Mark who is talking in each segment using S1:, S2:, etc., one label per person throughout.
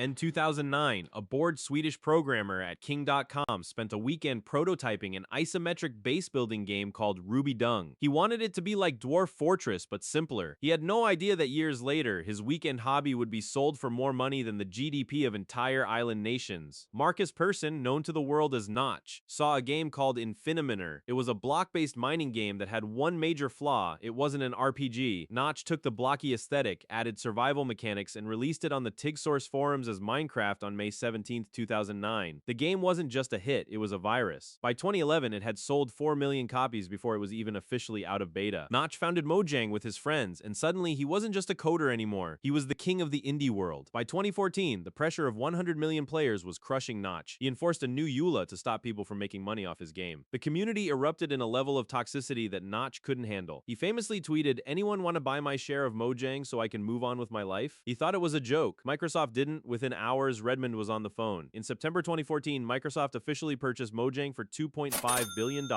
S1: In 2009, a bored Swedish programmer at King.com spent a weekend prototyping an isometric base building game called Ruby Dung. He wanted it to be like Dwarf Fortress, but simpler. He had no idea that years later, his weekend hobby would be sold for more money than the GDP of entire island nations. Marcus Persson, known to the world as Notch, saw a game called Infiniminer. It was a block-based mining game that had one major flaw: it wasn't an RPG. Notch took the blocky aesthetic, added survival mechanics, and released it on the TigSource forums as Minecraft on May 17, 2009. The game wasn't just a hit, it was a virus. By 2011, it had sold 4 million copies before it was even officially out of beta. Notch founded Mojang with his friends, and suddenly he wasn't just a coder anymore. He was the king of the indie world. By 2014, the pressure of 100 million players was crushing Notch. He enforced a new EULA to stop people from making money off his game. The community erupted in a level of toxicity that Notch couldn't handle. He famously tweeted, "Anyone want to buy my share of Mojang so I can move on with my life?" He thought it was a joke. Microsoft didn't. Within hours, Redmond was on the phone. In September 2014, Microsoft officially purchased Mojang for $2.5 billion.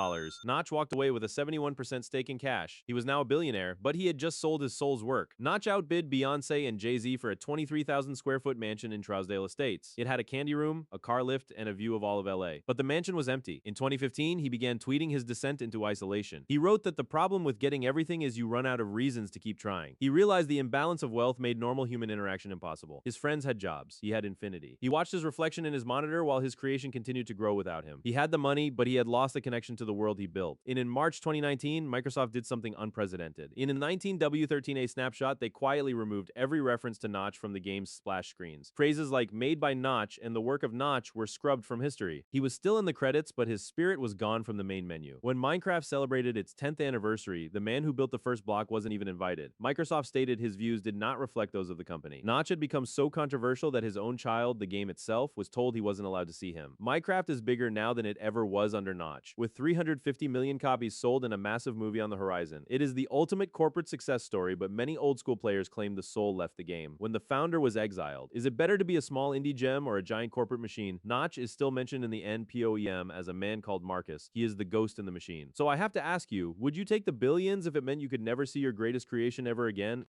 S1: Notch walked away with a 71% stake in cash. He was now a billionaire, but he had just sold his soul's work. Notch outbid Beyonce and Jay-Z for a 23,000 square foot mansion in Trousdale Estates. It had a candy room, a car lift, and a view of all of LA. But the mansion was empty. In 2015, he began tweeting his descent into isolation. He wrote that the problem with getting everything is you run out of reasons to keep trying. He realized the imbalance of wealth made normal human interaction impossible. His friends had jobs. He had infinity. He watched his reflection in his monitor while his creation continued to grow without him. He had the money, but he had lost the connection to the world he built. In March 2019, Microsoft did something unprecedented. In a 19W13A snapshot, they quietly removed every reference to Notch from the game's splash screens. Phrases like "made by Notch" and "the work of Notch" were scrubbed from history. He was still in the credits, but his spirit was gone from the main menu. When Minecraft celebrated its 10th anniversary, the man who built the first block wasn't even invited. Microsoft stated his views did not reflect those of the company. Notch had become so controversial that his own child, the game itself, was told he wasn't allowed to see him. Minecraft is bigger now than it ever was under Notch. With 350 million copies sold and a massive movie on the horizon, it is the ultimate corporate success story, but many old school players claim the soul left the game when the founder was exiled. Is it better to be a small indie gem or a giant corporate machine? Notch is still mentioned in the NPOEM as a man called Marcus. He is the ghost in the machine. So I have to ask you, would you take the billions if it meant you could never see your greatest creation ever again?